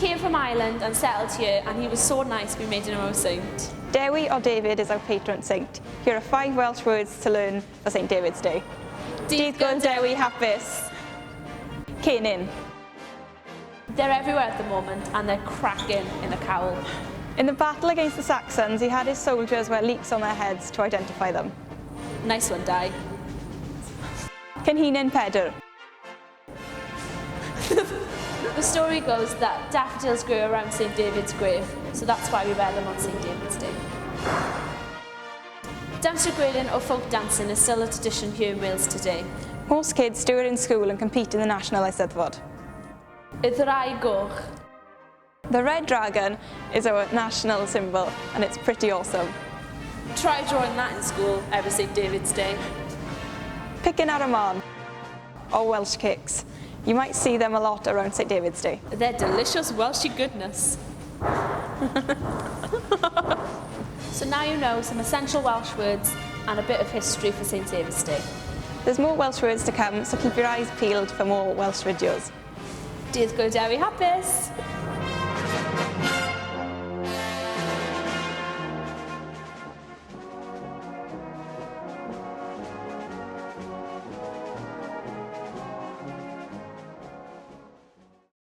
came from Ireland and settled here, and he was so nice we made him our saint. Dewi or David is our patron saint. Here are 5 Welsh words to learn for St David's Day. Dydd Gwn Dewi hapus. Cenin. They're everywhere at the moment, and they're cracking in a cowl. In the battle against the Saxons, he had his soldiers wear leeks on their heads to identify them. Nice one, Di. Cynhinen Pedr. The story goes that daffodils grew around St David's grave, so that's why we wear them on St David's Day. Dawnsio gwerin or folk dancing is still a tradition here in Wales today. Most kids do it in school and compete in the National Eisteddfod. Y ddraig goch. The red dragon is our national symbol, and it's pretty awesome. Try drawing that in school every St David's Day. Picking aramon, or Welsh cakes. You might see them a lot around St David's Day. They're delicious Welshy goodness. So now you know some essential Welsh words and a bit of history for St David's Day. There's more Welsh words to come, so keep your eyes peeled for more Welsh videos. Dydd Gwn Dewi hapus!